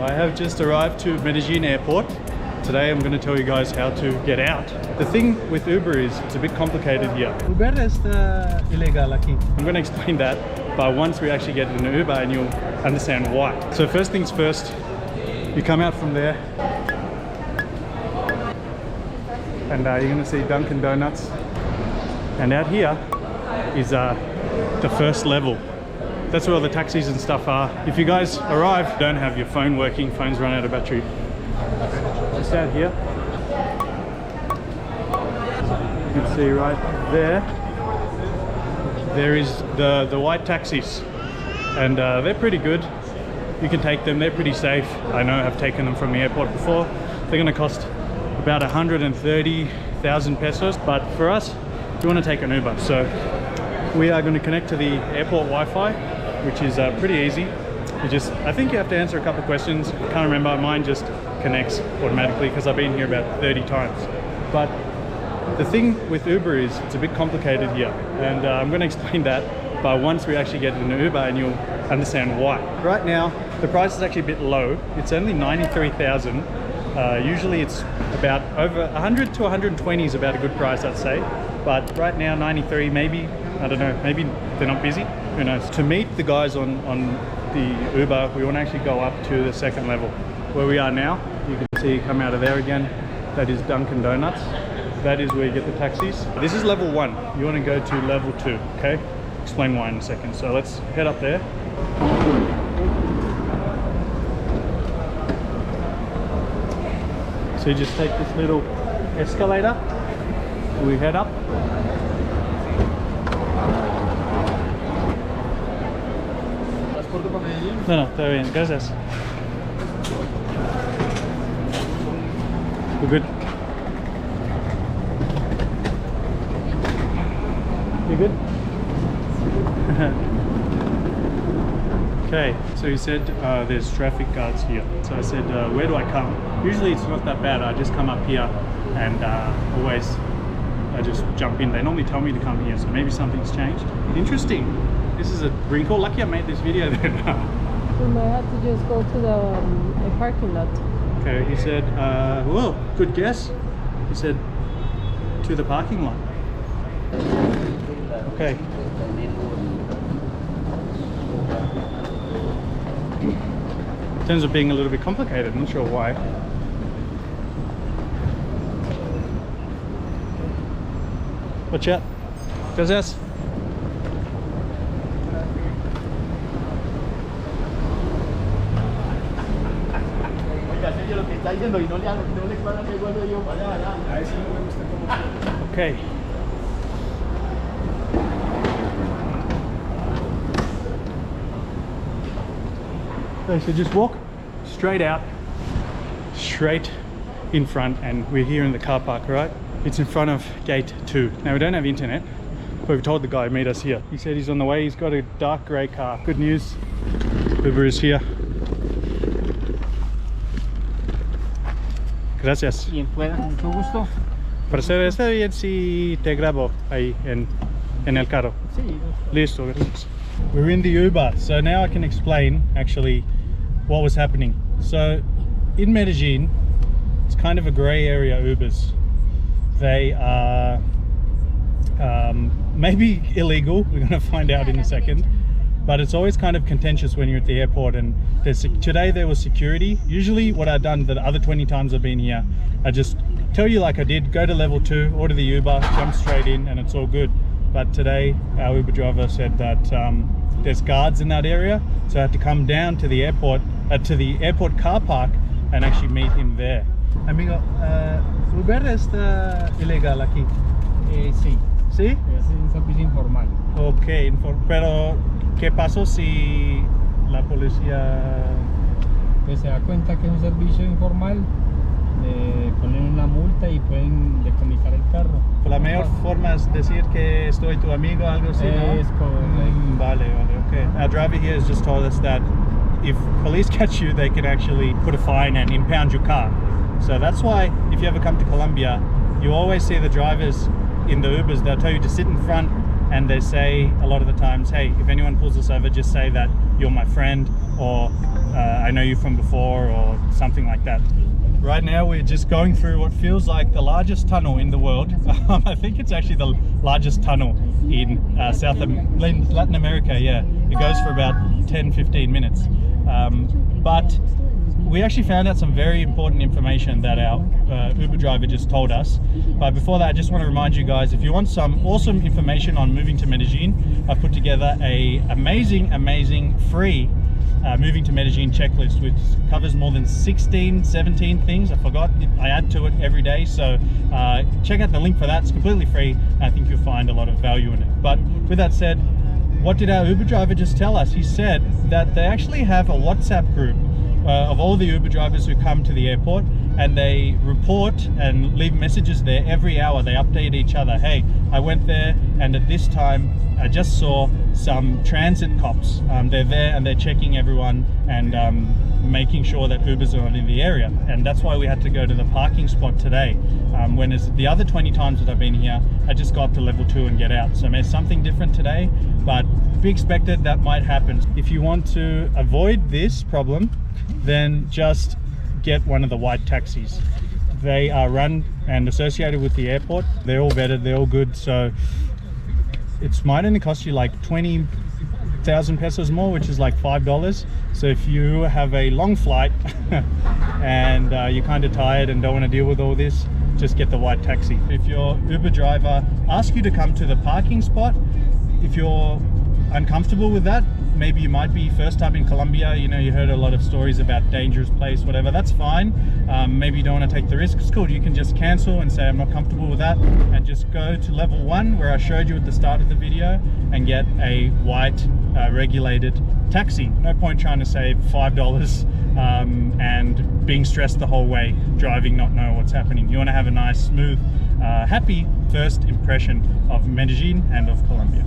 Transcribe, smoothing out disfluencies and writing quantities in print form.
I have just arrived to Medellin airport. Today I'm going to tell you guys how to get out. The thing with Uber is it's a bit complicated here. Uber es ilegal aquí. I'm going to explain that, but once we actually get in an Uber and you'll understand why. So first things first, you come out from there and you're going to see Dunkin' Donuts. And out here is the first level. That's where all the taxis and stuff are. If you guys arrive, don't have your phone working, phones run out of battery. Just out here. You can see right there. There is the white taxis. And they're pretty good. You can take them, they're pretty safe. I know I've taken them from the airport before. They're gonna cost about 130,000 pesos. But for us, we want to take an Uber. So we are going to connect to the airport Wi-Fi, which is pretty easy. I think you have to answer a couple of questions. I can't remember, mine just connects automatically because I've been here about 30 times. But the thing with Uber is it's a bit complicated here, and I'm going to explain that, but once we actually get in an Uber and you'll understand why. Right now, the price is actually a bit low. It's only 93,000. Usually it's about over 100 to 120 is about a good price, I'd say. But right now, 93, maybe, I don't know, maybe they're not busy, who knows. To meet the guys on the Uber, we want to actually go up to the second level. Where we are now, you can see come out of there again, that is Dunkin' Donuts. That is where you get the taxis. This is level 1, you want to go to level 2, okay? Explain why in a second. So let's head up there. So you just take this little escalator, we head up. No, está bien, gracias. We're good. You good? Okay, so he said there's traffic guards here. So I said, where do I come? Usually it's not that bad. I just come up here and always I just jump in. They normally tell me to come here, so maybe something's changed. Interesting. This is a wrinkle. Lucky I made this video then. We might have to just go to the parking lot. Okay, he said, well, good guess. He said, to the parking lot. Okay. It ends up being a little bit complicated, I'm not sure why. Watch out. Gracias. Okay. Okay, so just walk straight out, straight in front, and we're here in the car park, right? It's in front of gate 2. Now we don't have internet, but we've told the guy to meet us here. He said he's on the way. He's got a dark grey car. Good news, Uber is here. Gracias. Bien, pueda, mucho gusto. Para ser está bien si te grabo ahí en el carro. Sí. Listo, gracias. We're in the Uber, so now I can explain actually what was happening. So in Medellin, it's kind of a grey area, Ubers. They are maybe illegal, we're going to find out in a second, but it's always kind of contentious when you're at the airport. And today there was security. Usually what I've done the other 20 times I've been here, I just tell you like I did, go to level 2, order the Uber, jump straight in, and it's all good. But today our Uber driver said that there's guards in that area, so I had to come down to the airport car park and actually meet him there. Amigo, Uber está ilegal aquí. Sí. ¿Sí? Es un servicio informal. Ok, pero ¿qué pasó si la policía...? Pues se da cuenta que es un servicio informal, le ponen una multa y pueden decomisar el carro. La mejor forma es decir que estoy tu amigo, algo así, ¿no? Es correcto. Vale, okay. Our driver here has just told us that if police catch you, they can actually put a fine and impound your car. So that's why if you ever come to Colombia, you always see the drivers in the Ubers, they'll tell you to sit in front and they say a lot of the times, hey, if anyone pulls us over, just say that you're my friend, or I know you from before, or something like that. Right now we're just going through what feels like the largest tunnel in the world. I think it's actually the largest tunnel in Latin America. Yeah, it goes for about 10-15 minutes. But we actually found out some very important information that our Uber driver just told us. But before that, I just want to remind you guys, if you want some awesome information on moving to Medellin, I put together a amazing free moving to Medellin checklist, which covers more than 17 things. I forgot, I add to it every day. So check out the link for that. It's completely free. I think you'll find a lot of value in it. But with that said, what did our Uber driver just tell us? He said that they actually have a WhatsApp group of all the Uber drivers who come to the airport, and they report and leave messages there every hour. They update each other. Hey, I went there, and at this time I just saw some transit cops. They're there and they're checking everyone and making sure that Ubers are not in the area. And that's why we had to go to the parking spot today. When the other 20 times that I've been here, I just go up to level 2 and get out. So there's something different today, but be expected that might happen. If you want to avoid this problem, then just get one of the white taxis. They are run and associated with the airport. They're all vetted, they're all good. So it might only cost you like 20,000 pesos more, which is like $5. So if you have a long flight and you're kind of tired and don't want to deal with all this, just get the white taxi. If your Uber driver asks you to come to the parking spot, if you're uncomfortable with that, maybe you might be first time in Colombia, you know, you heard a lot of stories about dangerous place, whatever, that's fine. Maybe you don't want to take the risk, it's cool. You can just cancel and say I'm not comfortable with that, and just go to level 1 where I showed you at the start of the video and get a white regulated taxi. No point trying to save $5 and being stressed the whole way, driving, not knowing what's happening. You want to have a nice, smooth, happy first impression of Medellin and of Colombia.